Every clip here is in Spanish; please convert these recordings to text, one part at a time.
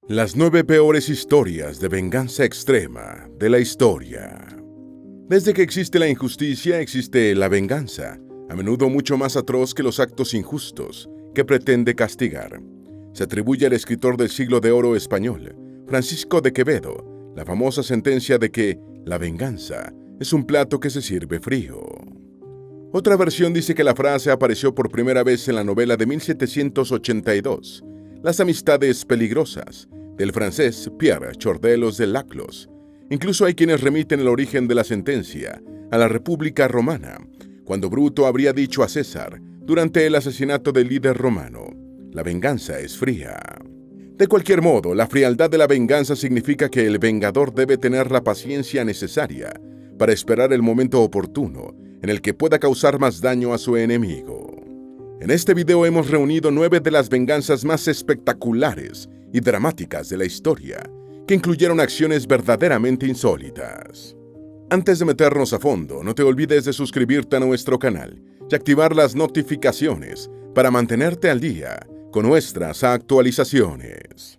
Las 9 peores historias de venganza extrema de la historia. Desde que existe la injusticia, existe la venganza, a menudo mucho más atroz que los actos injustos que pretende castigar. Se atribuye al escritor del siglo de oro español, Francisco de Quevedo, la famosa sentencia de que la venganza es un plato que se sirve frío. Otra versión dice que la frase apareció por primera vez en la novela de 1782, Las amistades peligrosas, del francés Pierre Chordelos de Laclos. Incluso hay quienes remiten el origen de la sentencia a la República Romana, cuando Bruto habría dicho a César, durante el asesinato del líder romano, la venganza es fría. De cualquier modo, la frialdad de la venganza significa que el vengador debe tener la paciencia necesaria para esperar el momento oportuno en el que pueda causar más daño a su enemigo. En este video hemos reunido 9 de las venganzas más espectaculares y dramáticas de la historia, que incluyeron acciones verdaderamente insólitas. Antes de meternos a fondo, no te olvides de suscribirte a nuestro canal y activar las notificaciones para mantenerte al día con nuestras actualizaciones.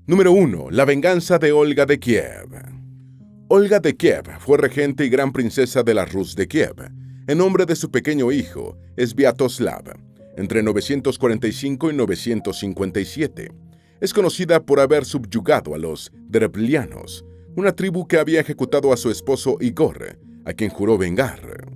Número 1. La venganza de Olga de Kiev. Olga de Kiev fue regente y gran princesa de la Rus de Kiev, en nombre de su pequeño hijo, Sviatoslav, entre 945 y 957. Es conocida por haber subyugado a los Dreblianos, una tribu que había ejecutado a su esposo Igor, a quien juró vengar.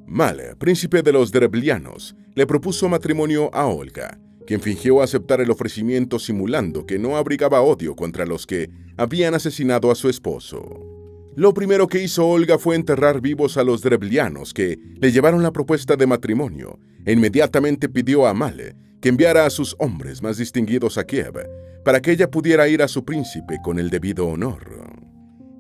Mal, príncipe de los Dreblianos, le propuso matrimonio a Olga, quien fingió aceptar el ofrecimiento simulando que no abrigaba odio contra los que habían asesinado a su esposo. Lo primero que hizo Olga fue enterrar vivos a los Dreblianos que le llevaron la propuesta de matrimonio e inmediatamente pidió a Mal que enviara a sus hombres más distinguidos a Kiev para que ella pudiera ir a su príncipe con el debido honor.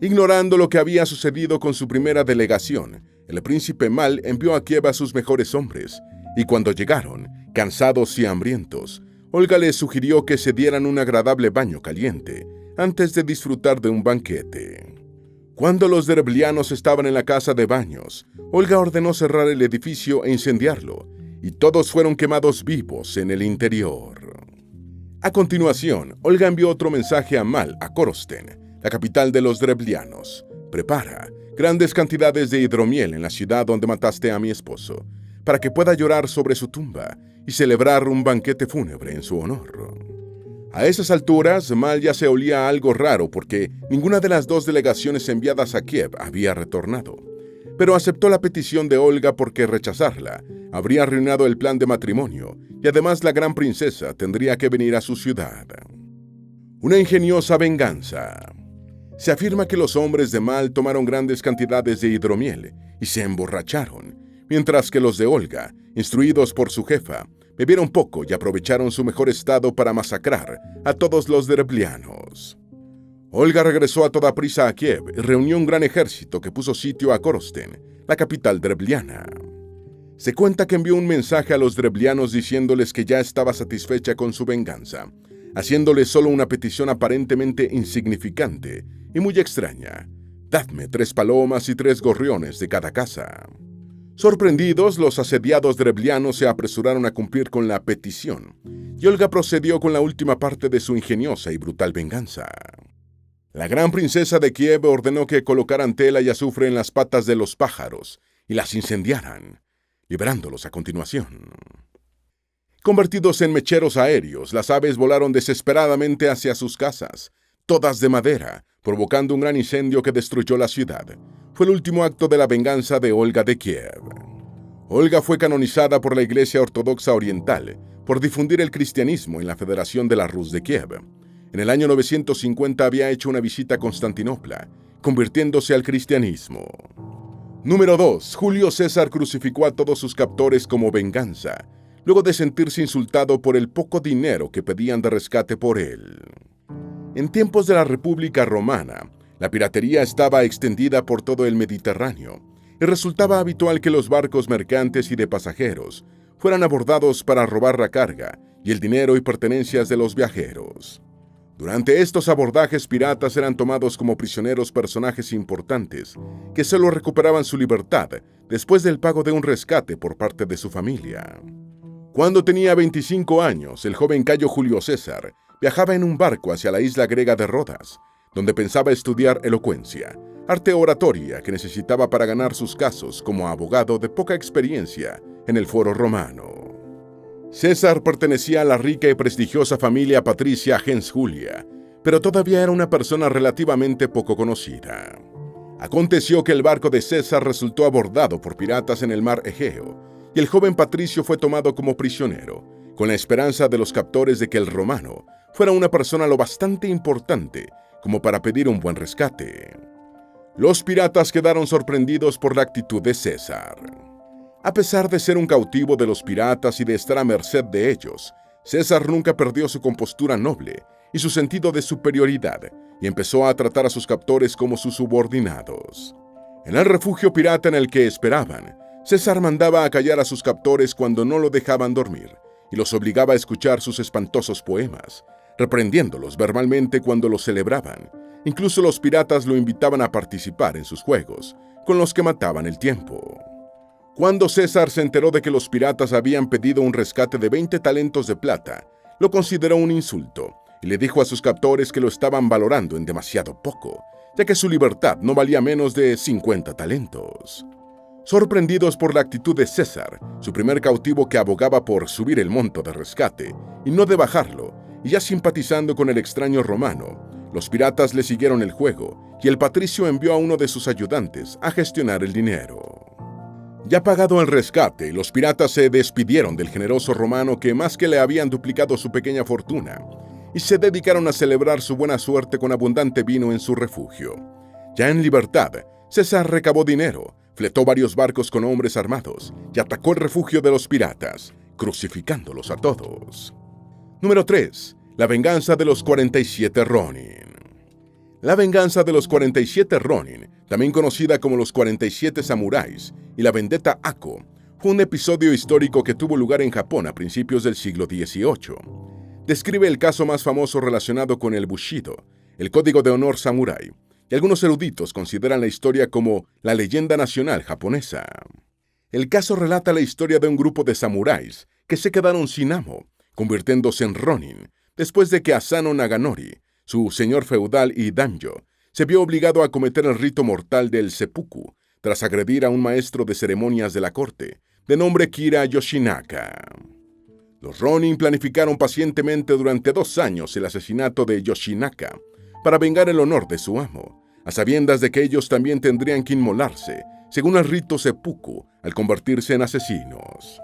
Ignorando lo que había sucedido con su primera delegación, el príncipe Mal envió a Kiev a sus mejores hombres y cuando llegaron, cansados y hambrientos, Olga les sugirió que se dieran un agradable baño caliente antes de disfrutar de un banquete. Cuando los Dreblianos estaban en la casa de baños, Olga ordenó cerrar el edificio e incendiarlo, y todos fueron quemados vivos en el interior. A continuación, Olga envió otro mensaje a Mal, a Korosten, la capital de los Dreblianos. Prepara grandes cantidades de hidromiel en la ciudad donde mataste a mi esposo, para que pueda llorar sobre su tumba y celebrar un banquete fúnebre en su honor. A esas alturas, Mal ya se olía algo raro porque ninguna de las 2 delegaciones enviadas a Kiev había retornado. Pero aceptó la petición de Olga porque rechazarla habría arruinado el plan de matrimonio y además la gran princesa tendría que venir a su ciudad. Una ingeniosa venganza. Se afirma que los hombres de Mal tomaron grandes cantidades de hidromiel y se emborracharon, mientras que los de Olga, instruidos por su jefa, bebieron poco y aprovecharon su mejor estado para masacrar a todos los Dreblianos. Olga regresó a toda prisa a Kiev y reunió un gran ejército que puso sitio a Korosten, la capital drebliana. Se cuenta que envió un mensaje a los Dreblianos diciéndoles que ya estaba satisfecha con su venganza, haciéndoles solo una petición aparentemente insignificante y muy extraña: dadme 3 palomas y 3 gorriones de cada casa. Sorprendidos, los asediados dreblianos se apresuraron a cumplir con la petición, y Olga procedió con la última parte de su ingeniosa y brutal venganza. La gran princesa de Kiev ordenó que colocaran tela y azufre en las patas de los pájaros y las incendiaran, liberándolos a continuación. Convertidos en mecheros aéreos, las aves volaron desesperadamente hacia sus casas, todas de madera, provocando un gran incendio que destruyó la ciudad. Fue el último acto de la venganza de Olga de Kiev. Olga fue canonizada por la Iglesia Ortodoxa Oriental por difundir el cristianismo en la Federación de la Rus de Kiev. En el año 950 había hecho una visita a Constantinopla, convirtiéndose al cristianismo. Número 2. Julio César crucificó a todos sus captores como venganza, luego de sentirse insultado por el poco dinero que pedían de rescate por él. En tiempos de la República Romana, la piratería estaba extendida por todo el Mediterráneo y resultaba habitual que los barcos mercantes y de pasajeros fueran abordados para robar la carga y el dinero y pertenencias de los viajeros. Durante estos abordajes, piratas eran tomados como prisioneros personajes importantes que solo recuperaban su libertad después del pago de un rescate por parte de su familia. Cuando tenía 25 años, el joven Cayo Julio César viajaba en un barco hacia la isla griega de Rodas, donde pensaba estudiar elocuencia, arte oratoria que necesitaba para ganar sus casos como abogado de poca experiencia en el foro romano. César pertenecía a la rica y prestigiosa familia patricia gens Julia, pero todavía era una persona relativamente poco conocida. Aconteció que el barco de César resultó abordado por piratas en el mar Egeo, y el joven patricio fue tomado como prisionero, con la esperanza de los captores de que el romano fuera una persona lo bastante importante como para pedir un buen rescate. Los piratas quedaron sorprendidos por la actitud de César. A pesar de ser un cautivo de los piratas y de estar a merced de ellos, César nunca perdió su compostura noble y su sentido de superioridad, y empezó a tratar a sus captores como sus subordinados. En el refugio pirata en el que esperaban, César mandaba a callar a sus captores cuando no lo dejaban dormir, y los obligaba a escuchar sus espantosos poemas, reprendiéndolos verbalmente cuando los celebraban. Incluso los piratas lo invitaban a participar en sus juegos, con los que mataban el tiempo. Cuando César se enteró de que los piratas habían pedido un rescate de 20 talentos de plata, lo consideró un insulto y le dijo a sus captores que lo estaban valorando en demasiado poco, ya que su libertad no valía menos de 50 talentos. Sorprendidos por la actitud de César, su primer cautivo que abogaba por subir el monto de rescate y no de bajarlo, y ya simpatizando con el extraño romano, los piratas le siguieron el juego y el patricio envió a uno de sus ayudantes a gestionar el dinero. Ya pagado el rescate, los piratas se despidieron del generoso romano que más que le habían duplicado su pequeña fortuna, y se dedicaron a celebrar su buena suerte con abundante vino en su refugio. Ya en libertad, César recabó dinero, fletó varios barcos con hombres armados y atacó el refugio de los piratas, crucificándolos a todos. Número 3. La venganza de los 47 Ronin. La venganza de los 47 Ronin, también conocida como los 47 samuráis, y la vendetta Ako, fue un episodio histórico que tuvo lugar en Japón a principios del siglo XVIII. Describe el caso más famoso relacionado con el Bushido, el código de honor samurái, y algunos eruditos consideran la historia como la leyenda nacional japonesa. El caso relata la historia de un grupo de samuráis que se quedaron sin amo, convirtiéndose en Ronin, después de que Asano Naganori, su señor feudal y daimyo, se vio obligado a cometer el rito mortal del seppuku, tras agredir a un maestro de ceremonias de la corte, de nombre Kira Yoshinaka. Los Ronin planificaron pacientemente durante 2 años el asesinato de Yoshinaka, para vengar el honor de su amo, a sabiendas de que ellos también tendrían que inmolarse, según el rito seppuku, al convertirse en asesinos.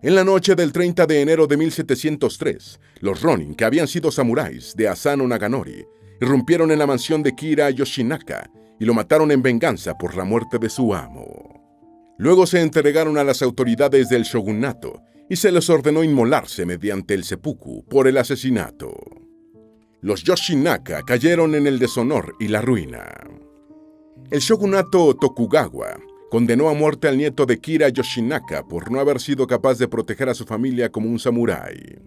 En la noche del 30 de enero de 1703, los Ronin, que habían sido samuráis de Asano Naganori, irrumpieron en la mansión de Kira Yoshinaka y lo mataron en venganza por la muerte de su amo. Luego se entregaron a las autoridades del shogunato y se les ordenó inmolarse mediante el seppuku por el asesinato. Los Yoshinaka cayeron en el deshonor y la ruina. El shogunato Tokugawa condenó a muerte al nieto de Kira Yoshinaka por no haber sido capaz de proteger a su familia como un samurái.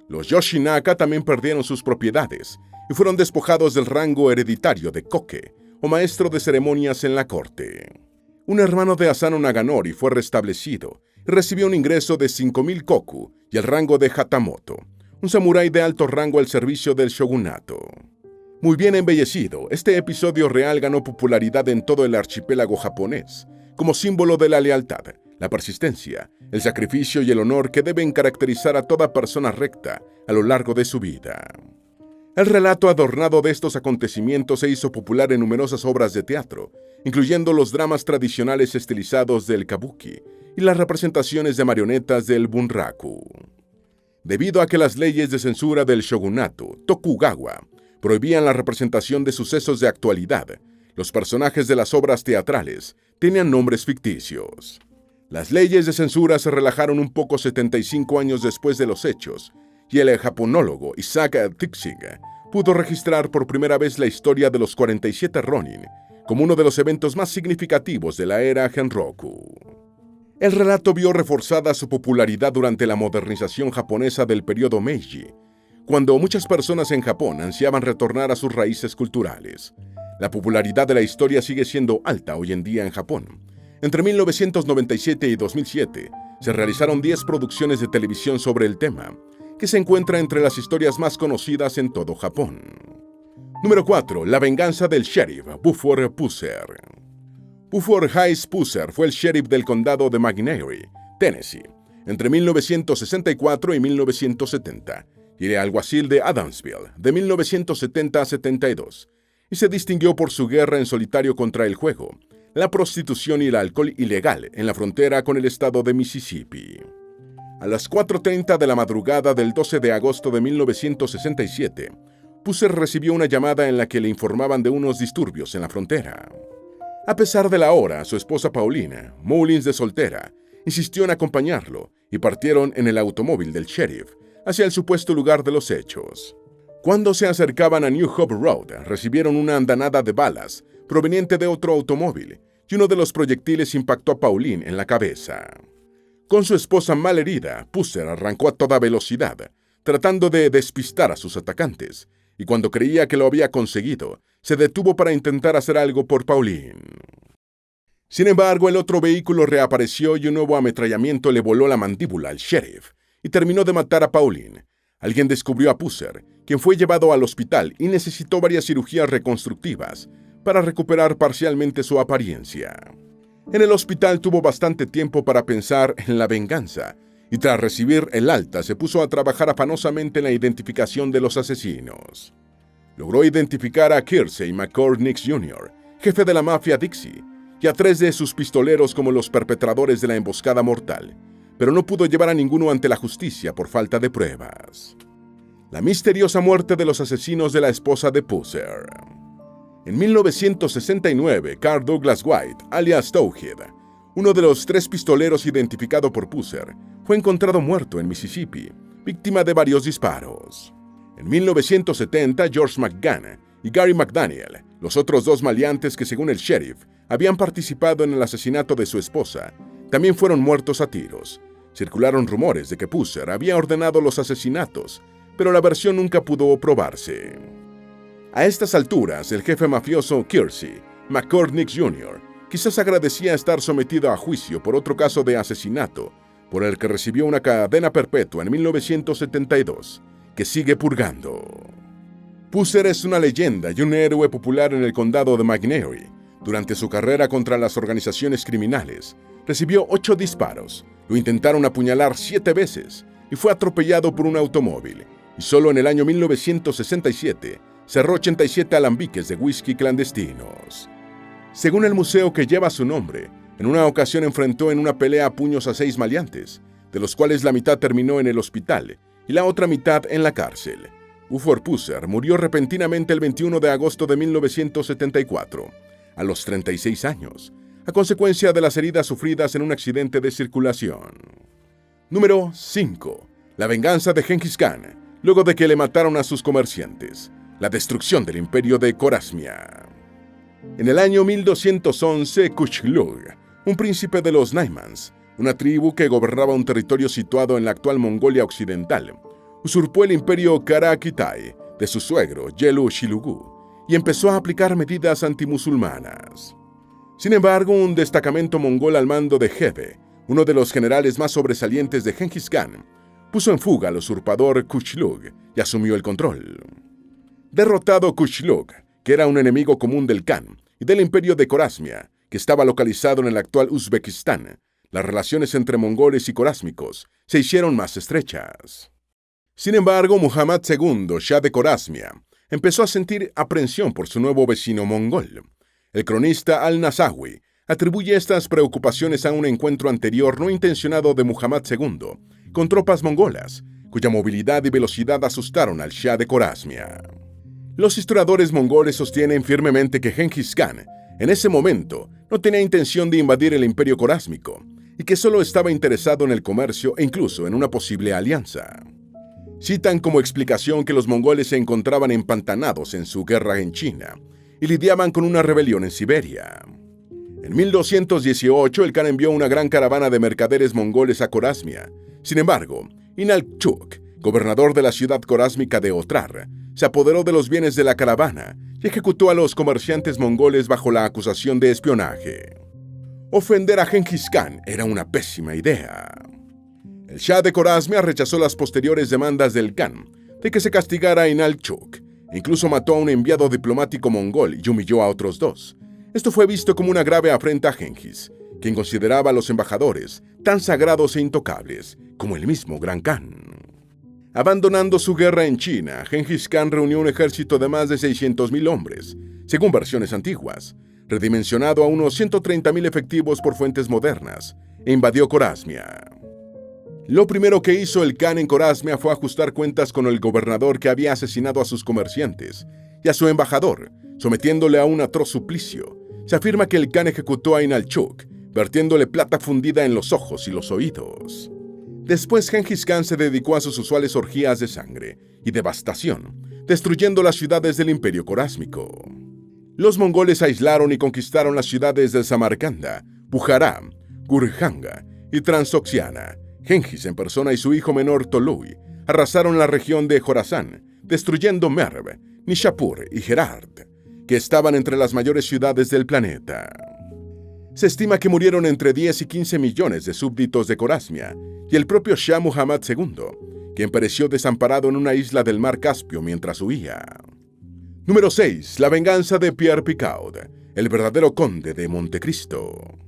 Los Yoshinaka también perdieron sus propiedades y fueron despojados del rango hereditario de Koke, o maestro de ceremonias en la corte. Un hermano de Asano Naganori fue restablecido y recibió un ingreso de 5.000 koku y el rango de Hatamoto, un samurái de alto rango al servicio del shogunato. Muy bien embellecido, este episodio real ganó popularidad en todo el archipiélago japonés, como símbolo de la lealtad, la persistencia, el sacrificio y el honor que deben caracterizar a toda persona recta a lo largo de su vida. El relato adornado de estos acontecimientos se hizo popular en numerosas obras de teatro, incluyendo los dramas tradicionales estilizados del kabuki y las representaciones de marionetas del bunraku. Debido a que las leyes de censura del shogunato Tokugawa prohibían la representación de sucesos de actualidad, los personajes de las obras teatrales tenían nombres ficticios. Las leyes de censura se relajaron un poco 75 años después de los hechos, y el japonólogo Isaac Tixig pudo registrar por primera vez la historia de los 47 Ronin como uno de los eventos más significativos de la era Genroku. El relato vio reforzada su popularidad durante la modernización japonesa del periodo Meiji, cuando muchas personas en Japón ansiaban retornar a sus raíces culturales. La popularidad de la historia sigue siendo alta hoy en día en Japón. Entre 1997 y 2007, se realizaron 10 producciones de televisión sobre el tema, que se encuentra entre las historias más conocidas en todo Japón. Número 4. La venganza del sheriff, Buford Pusser. Buford Hayes Pusser fue el sheriff del condado de McNairy, Tennessee, entre 1964 y 1970, y el alguacil de Adamsville, de 1970 a 72, y se distinguió por su guerra en solitario contra el juego, la prostitución y el alcohol ilegal en la frontera con el estado de Mississippi. A las 4:30 de la madrugada del 12 de agosto de 1967, Pusser recibió una llamada en la que le informaban de unos disturbios en la frontera. A pesar de la hora, su esposa Paulina, Mullins de soltera, insistió en acompañarlo y partieron en el automóvil del sheriff hacia el supuesto lugar de los hechos. Cuando se acercaban a New Hope Road, recibieron una andanada de balas proveniente de otro automóvil y uno de los proyectiles impactó a Pauline en la cabeza. Con su esposa malherida, Pusser arrancó a toda velocidad, tratando de despistar a sus atacantes, y cuando creía que lo había conseguido, se detuvo para intentar hacer algo por Pauline. Sin embargo, el otro vehículo reapareció y un nuevo ametrallamiento le voló la mandíbula al sheriff y terminó de matar a Pauline. Alguien descubrió a Pusser, quien fue llevado al hospital y necesitó varias cirugías reconstructivas para recuperar parcialmente su apariencia. En el hospital tuvo bastante tiempo para pensar en la venganza y tras recibir el alta se puso a trabajar afanosamente en la identificación de los asesinos. Logró identificar a Kersey McCord Nix Jr., jefe de la mafia Dixie, y a 3 de sus pistoleros como los perpetradores de la emboscada mortal, pero no pudo llevar a ninguno ante la justicia por falta de pruebas. La misteriosa muerte de los asesinos de la esposa de Pusser. En 1969, Carl Douglas White, alias Towhead, uno de los 3 pistoleros identificado por Pusser, fue encontrado muerto en Mississippi, víctima de varios disparos. En 1970, George McGann y Gary McDaniel, los otros 2 maleantes que según el sheriff habían participado en el asesinato de su esposa, también fueron muertos a tiros. Circularon rumores de que Pusser había ordenado los asesinatos, pero la versión nunca pudo probarse. A estas alturas, el jefe mafioso Kersey McCord Nix Jr. quizás agradecía estar sometido a juicio por otro caso de asesinato, por el que recibió una cadena perpetua en 1972, que sigue purgando. Pusser es una leyenda y un héroe popular en el condado de McNairy. Durante su carrera contra las organizaciones criminales, recibió 8 disparos, lo intentaron apuñalar 7 veces y fue atropellado por un automóvil, y solo en el año 1967 cerró 87 alambiques de whisky clandestinos. Según el museo que lleva su nombre, en una ocasión enfrentó en una pelea a puños a 6 maleantes, de los cuales la mitad terminó en el hospital y la otra mitad en la cárcel. Buford Pusser murió repentinamente el 21 de agosto de 1974, a los 36 años, a consecuencia de las heridas sufridas en un accidente de circulación. Número 5. La venganza de Genghis Khan, luego de que le mataron a sus comerciantes. La destrucción del imperio de Khorasmia. En el año 1211, Kuchlug, un príncipe de los Naimans, una tribu que gobernaba un territorio situado en la actual Mongolia Occidental, usurpó el imperio Kara-Kitai de su suegro, Yelu Shilugu, y empezó a aplicar medidas antimusulmanas. Sin embargo, un destacamento mongol al mando de Hebe, uno de los generales más sobresalientes de Genghis Khan, puso en fuga al usurpador Kuchlug y asumió el control. Derrotado Kuchlug, que era un enemigo común del Khan y del imperio de Khorasmia, que estaba localizado en el actual Uzbekistán, las relaciones entre mongoles y corásmicos se hicieron más estrechas. Sin embargo, Muhammad II, Shah de Khorasmia, empezó a sentir aprensión por su nuevo vecino mongol. El cronista Al-Nasawi atribuye estas preocupaciones a un encuentro anterior no intencionado de Muhammad II con tropas mongolas, cuya movilidad y velocidad asustaron al Shah de Khorasmia. Los historiadores mongoles sostienen firmemente que Genghis Khan, en ese momento, no tenía intención de invadir el imperio corásmico y que solo estaba interesado en el comercio e incluso en una posible alianza. Citan como explicación que los mongoles se encontraban empantanados en su guerra en China y lidiaban con una rebelión en Siberia. En 1218, el Khan envió una gran caravana de mercaderes mongoles a Khorasmia. Sin embargo, Inalchuk, gobernador de la ciudad corásmica de Otrar, se apoderó de los bienes de la caravana y ejecutó a los comerciantes mongoles bajo la acusación de espionaje. Ofender a Gengis Khan era una pésima idea. El Shah de Corasmia rechazó las posteriores demandas del Khan de que se castigara a Inalchuk. Incluso mató a un enviado diplomático mongol y humilló a otros dos. Esto fue visto como una grave afrenta a Gengis, quien consideraba a los embajadores tan sagrados e intocables como el mismo Gran Khan. Abandonando su guerra en China, Gengis Khan reunió un ejército de más de 600.000 hombres, según versiones antiguas, redimensionado a unos 130.000 efectivos por fuentes modernas, e invadió Corasmia. Lo primero que hizo el Khan en Corasmia fue ajustar cuentas con el gobernador que había asesinado a sus comerciantes y a su embajador, sometiéndole a un atroz suplicio. Se afirma que el Khan ejecutó a Inalchuk, vertiéndole plata fundida en los ojos y los oídos. Después, Gengis Khan se dedicó a sus usuales orgías de sangre y devastación, destruyendo las ciudades del Imperio Corásmico. Los mongoles aislaron y conquistaron las ciudades de Samarcanda, Bujará, Gurjanga y Transoxiana. Gengis en persona y su hijo menor Tolui arrasaron la región de Jorasán, destruyendo Merv, Nishapur y Herat, que estaban entre las mayores ciudades del planeta. Se estima que murieron entre 10 y 15 millones de súbditos de Corasmia y el propio Shah Muhammad II, quien pereció desamparado en una isla del mar Caspio mientras huía. Número 6. La venganza de Pierre Picaud, el verdadero conde de Montecristo.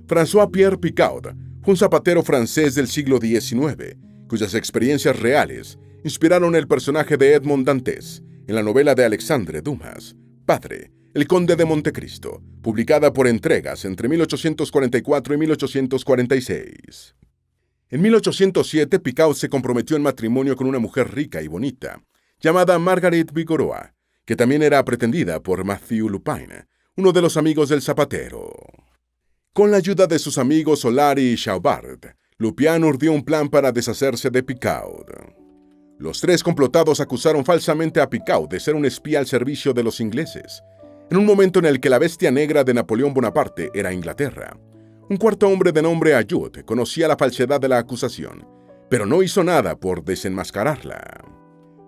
François-Pierre Picaud fue un zapatero francés del siglo XIX, cuyas experiencias reales inspiraron el personaje de Edmond Dantes en la novela de Alexandre Dumas, Padre, el conde de Montecristo, publicada por entregas entre 1844 y 1846. En 1807, Picaud se comprometió en matrimonio con una mujer rica y bonita, llamada Marguerite Vigouroux, que también era pretendida por Mathieu Lupin, uno de los amigos del zapatero. Con la ayuda de sus amigos Solari y Chaubard, Lupin urdió un plan para deshacerse de Picaud. Los tres complotados acusaron falsamente a Picaud de ser un espía al servicio de los ingleses, en un momento en el que la bestia negra de Napoleón Bonaparte era Inglaterra. Un cuarto hombre de nombre Ayud conocía la falsedad de la acusación, pero no hizo nada por desenmascararla.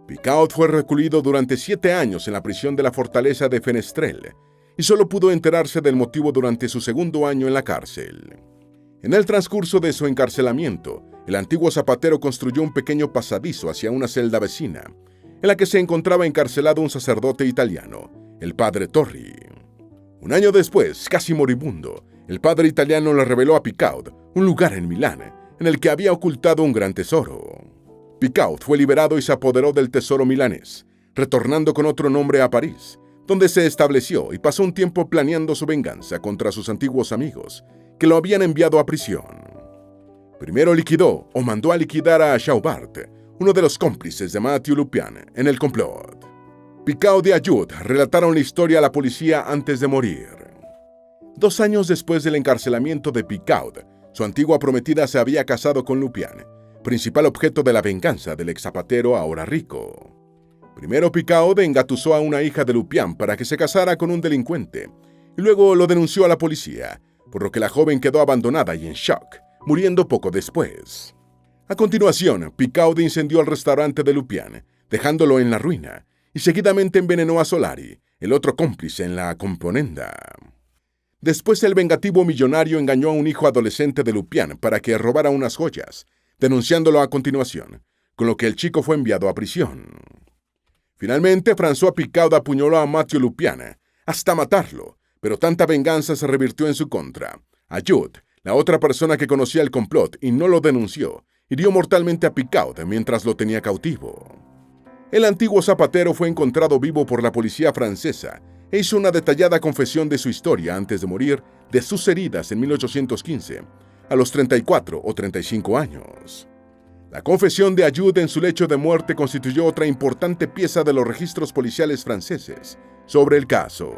Picaud fue recluido durante 7 años en la prisión de la fortaleza de Fenestrel y solo pudo enterarse del motivo durante su segundo año en la cárcel. En el transcurso de su encarcelamiento, el antiguo zapatero construyó un pequeño pasadizo hacia una celda vecina, en la que se encontraba encarcelado un sacerdote italiano, el padre Torri. Un año después, casi moribundo, el padre italiano le reveló a Picaud un lugar en Milán en el que había ocultado un gran tesoro. Picaud fue liberado y se apoderó del tesoro milanés, retornando con otro nombre a París, donde se estableció y pasó un tiempo planeando su venganza contra sus antiguos amigos, que lo habían enviado a prisión. Primero liquidó o mandó a liquidar a Chaubard, uno de los cómplices de Mathieu Lupin en el complot. Picaud y Ayud relataron la historia a la policía antes de morir. 2 años después del encarcelamiento de Picaud, su antigua prometida se había casado con Lupin, principal objeto de la venganza del ex zapatero ahora rico. Primero Picaud engatusó a una hija de Lupin para que se casara con un delincuente, y luego lo denunció a la policía, por lo que la joven quedó abandonada y en shock, muriendo poco después. A continuación, Picaud incendió el restaurante de Lupin, dejándolo en la ruina, y seguidamente envenenó a Solari, el otro cómplice en la componenda. Después el vengativo millonario engañó a un hijo adolescente de Lupin para que robara unas joyas, denunciándolo a continuación, con lo que el chico fue enviado a prisión. Finalmente, François Picaud apuñaló a Mathieu Lupin hasta matarlo, pero tanta venganza se revirtió en su contra. Ayud, la otra persona que conocía el complot y no lo denunció, hirió mortalmente a Picaud mientras lo tenía cautivo. El antiguo zapatero fue encontrado vivo por la policía francesa e hizo una detallada confesión de su historia antes de morir de sus heridas en 1815, a los 34 o 35 años. La confesión de Ayud en su lecho de muerte constituyó otra importante pieza de los registros policiales franceses sobre el caso.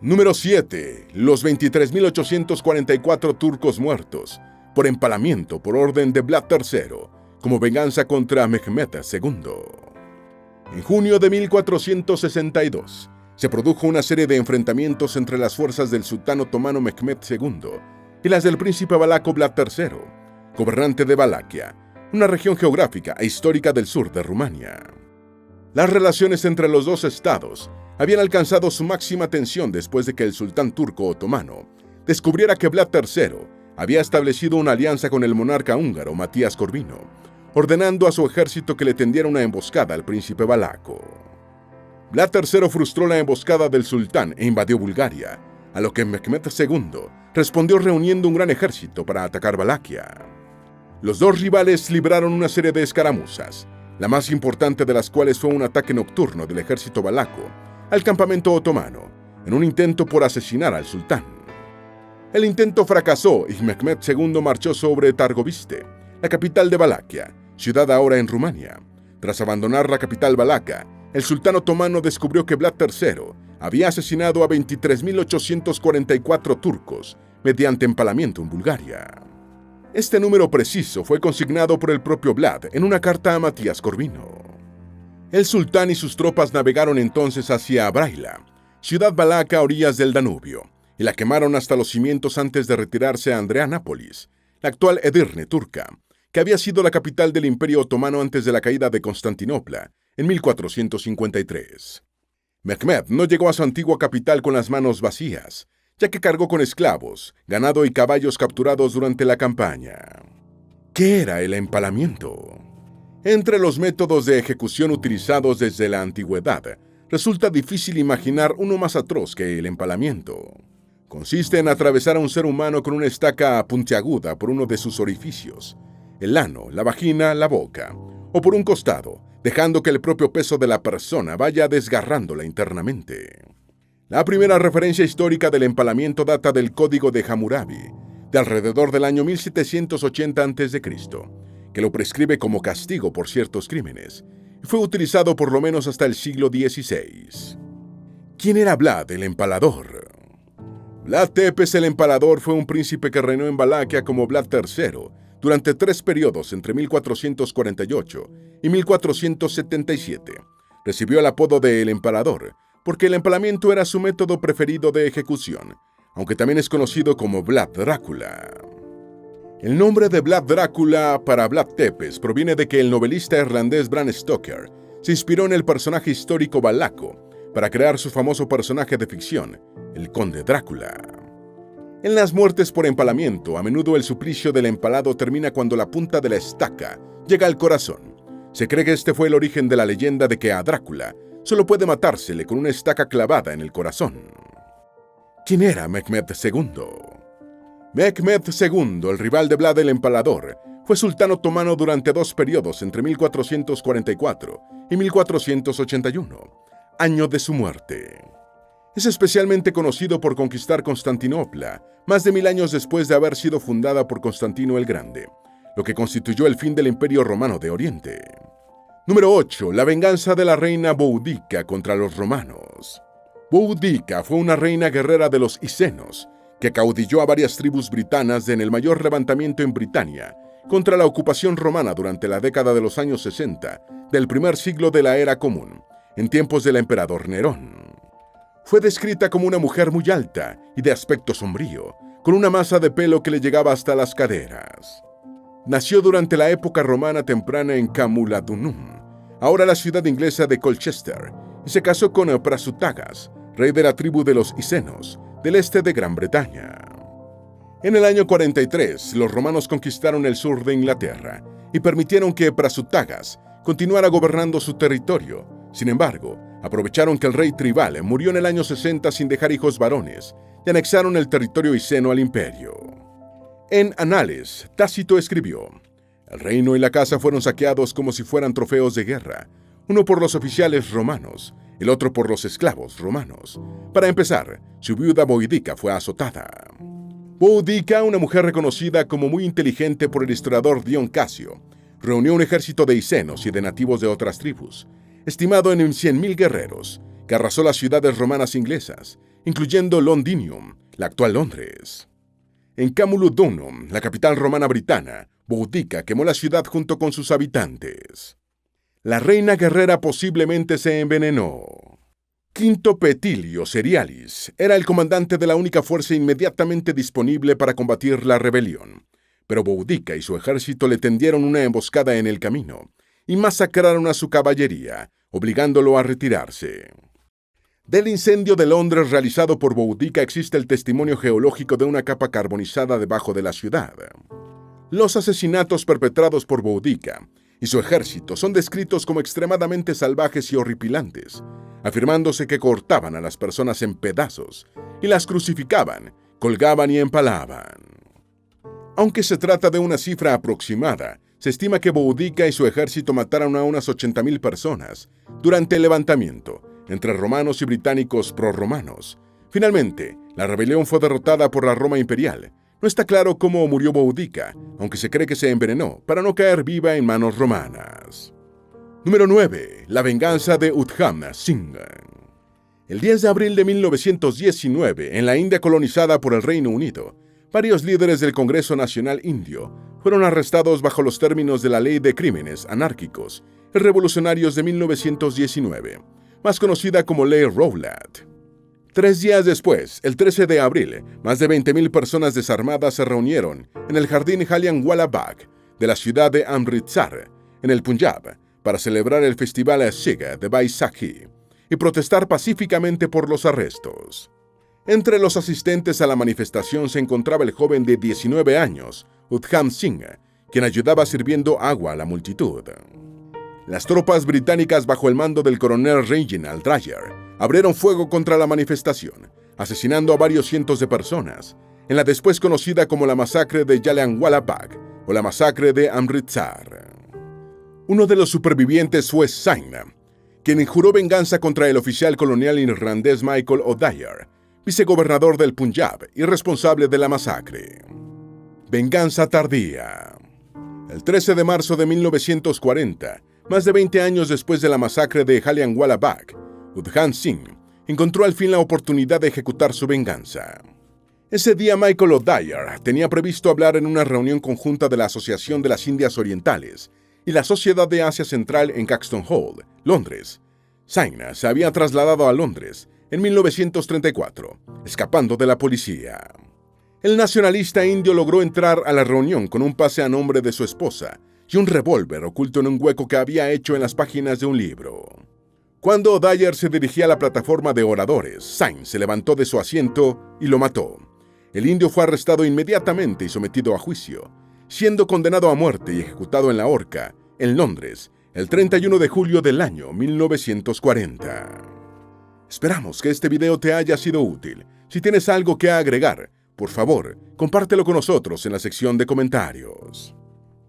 Número 7. Los 23.844 turcos muertos por empalamiento por orden de Vlad III, como venganza contra Mehmed II. En junio de 1462, se produjo una serie de enfrentamientos entre las fuerzas del sultán otomano Mehmed II y las del príncipe valaco Vlad III, gobernante de Valaquia, una región geográfica e histórica del sur de Rumania. Las relaciones entre los dos estados habían alcanzado su máxima tensión después de que el sultán turco otomano descubriera que Vlad III había establecido una alianza con el monarca húngaro Matías Corvino, ordenando a su ejército que le tendiera una emboscada al príncipe valaco. Vlad III frustró la emboscada del sultán e invadió Bulgaria, a lo que Mehmed II respondió reuniendo un gran ejército para atacar Valaquia. Los dos rivales libraron una serie de escaramuzas, la más importante de las cuales fue un ataque nocturno del ejército valaco al campamento otomano, en un intento por asesinar al sultán. El intento fracasó y Mehmed II marchó sobre Targoviste, la capital de Valaquia, ciudad ahora en Rumania. Tras abandonar la capital valaca, el sultán otomano descubrió que Vlad III había asesinado a 23.844 turcos mediante empalamiento en Bulgaria. Este número preciso fue consignado por el propio Vlad en una carta a Matías Corvino. El sultán y sus tropas navegaron entonces hacia Braila, ciudad valaca a orillas del Danubio, y la quemaron hasta los cimientos antes de retirarse a Andrianápolis, la actual Edirne turca, que había sido la capital del Imperio Otomano antes de la caída de Constantinopla en 1453. Mehmed no llegó a su antigua capital con las manos vacías, ya que cargó con esclavos, ganado y caballos capturados durante la campaña. ¿Qué era el empalamiento? Entre los métodos de ejecución utilizados desde la antigüedad, resulta difícil imaginar uno más atroz que el empalamiento. Consiste en atravesar a un ser humano con una estaca puntiaguda por uno de sus orificios, el ano, la vagina, la boca, o por un costado, dejando que el propio peso de la persona vaya desgarrándola internamente. La primera referencia histórica del empalamiento data del Código de Hammurabi, de alrededor del año 1780 a.C., que lo prescribe como castigo por ciertos crímenes, y fue utilizado por lo menos hasta el siglo XVI. ¿Quién era Vlad el Empalador? Vlad Tepes el Empalador fue un príncipe que reinó en Valaquia como Vlad III durante 3 periodos entre 1448 y 1477. Recibió el apodo de El Empalador porque el empalamiento era su método preferido de ejecución, aunque también es conocido como Vlad Drácula. El nombre de Vlad Drácula para Vlad Tepes proviene de que el novelista irlandés Bram Stoker se inspiró en el personaje histórico valaco para crear su famoso personaje de ficción, el Conde Drácula. En las muertes por empalamiento, a menudo el suplicio del empalado termina cuando la punta de la estaca llega al corazón. Se cree que este fue el origen de la leyenda de que a Drácula solo puede matársele con una estaca clavada en el corazón. ¿Quién era Mehmed II? Mehmed II, el rival de Vlad el Empalador, fue sultán otomano durante 2 periodos entre 1444 y 1481, año de su muerte. Es especialmente conocido por conquistar Constantinopla, más de 1000 años después de haber sido fundada por Constantino el Grande, lo que constituyó el fin del Imperio Romano de Oriente. Número 8. La venganza de la reina Boudica contra los romanos. Boudica fue una reina guerrera de los Icenos, que acaudilló a varias tribus britanas en el mayor levantamiento en Britania contra la ocupación romana durante la década de los años 60 del primer siglo de la Era Común, en tiempos del emperador Nerón. Fue descrita como una mujer muy alta y de aspecto sombrío, con una masa de pelo que le llegaba hasta las caderas. Nació durante la época romana temprana en Camuladunum, ahora la ciudad inglesa de Colchester, y se casó con Prasutagas, rey de la tribu de los Icenos, del este de Gran Bretaña. En el año 43, los romanos conquistaron el sur de Inglaterra y permitieron que Prasutagas continuara gobernando su territorio. Sin embargo, aprovecharon que el rey tribal murió en el año 60 sin dejar hijos varones y anexaron el territorio iceno al imperio. En Anales, Tácito escribió: el reino y la casa fueron saqueados como si fueran trofeos de guerra, uno por los oficiales romanos, el otro por los esclavos romanos. Para empezar, su viuda Boudica fue azotada. Boudica, una mujer reconocida como muy inteligente por el historiador Dion Casio, reunió un ejército de icenos y de nativos de otras tribus, estimado en 100.000 guerreros, que arrasó las ciudades romanas inglesas, incluyendo Londinium, la actual Londres. En Camulodunum, la capital romana britana, Boudica quemó la ciudad junto con sus habitantes. La reina guerrera posiblemente se envenenó. Quinto Petilio Cerialis era el comandante de la única fuerza inmediatamente disponible para combatir la rebelión. pero Boudica y su ejército le tendieron una emboscada en el camino y masacraron a su caballería, obligándolo a retirarse. Del incendio de Londres realizado por Boudica existe el testimonio geológico de una capa carbonizada debajo de la ciudad. Los asesinatos perpetrados por Boudica y su ejército son descritos como extremadamente salvajes y horripilantes, afirmándose que cortaban a las personas en pedazos y las crucificaban, colgaban y empalaban. Aunque se trata de una cifra aproximada, se estima que Boudica y su ejército mataron a unas 80.000 personas durante el levantamiento entre romanos y británicos prorromanos. Finalmente, la rebelión fue derrotada por la Roma imperial. No está claro cómo murió Boudica, aunque se cree que se envenenó para no caer viva en manos romanas. Número 9. La venganza de Udham Singh. El 10 de abril de 1919, en la India colonizada por el Reino Unido, varios líderes del Congreso Nacional Indio fueron arrestados bajo los términos de la Ley de Crímenes Anárquicos y Revolucionarios de 1919, más conocida como Ley Rowlatt. 3 días después, el 13 de abril, más de 20.000 personas desarmadas se reunieron en el jardín Jallianwala Bagh de la ciudad de Amritsar, en el Punjab, para celebrar el festival Sikh de Baisakhi y protestar pacíficamente por los arrestos. Entre los asistentes a la manifestación se encontraba el joven de 19 años, Udham Singh, quien ayudaba sirviendo agua a la multitud. Las tropas británicas bajo el mando del coronel Reginald Dyer abrieron fuego contra la manifestación, asesinando a varios cientos de personas, en la después conocida como la masacre de Jallianwala Bagh o la masacre de Amritsar. Uno de los supervivientes fue Singh, quien juró venganza contra el oficial colonial irlandés Michael O'Dyer, vicegobernador del Punjab y responsable de la masacre. Venganza tardía. El 13 de marzo de 1940, más de 20 años después de la masacre de Jallianwala Bagh, Udham Singh encontró al fin la oportunidad de ejecutar su venganza. Ese día Michael O'Dyer tenía previsto hablar en una reunión conjunta de la Asociación de las Indias Orientales y la Sociedad de Asia Central en Caxton Hall, Londres. Singh se había trasladado a Londres en 1934, escapando de la policía. El nacionalista indio logró entrar a la reunión con un pase a nombre de su esposa y un revólver oculto en un hueco que había hecho en las páginas de un libro. Cuando O'Dyer se dirigía a la plataforma de oradores, Singh se levantó de su asiento y lo mató. El indio fue arrestado inmediatamente y sometido a juicio, siendo condenado a muerte y ejecutado en la horca, en Londres, el 31 de julio del año 1940. Esperamos que este video te haya sido útil. Si tienes algo que agregar, por favor, compártelo con nosotros en la sección de comentarios.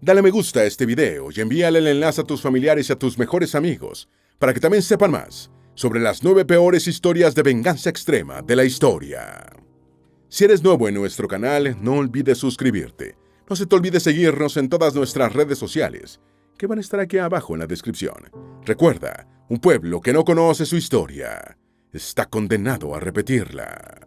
Dale me gusta a este video y envíale el enlace a tus familiares y a tus mejores amigos para que también sepan más sobre las 9 peores historias de venganza extrema de la historia. Si eres nuevo en nuestro canal, no olvides suscribirte. No se te olvide seguirnos en todas nuestras redes sociales, que van a estar aquí abajo en la descripción. Recuerda, un pueblo que no conoce su historia está condenado a repetirla.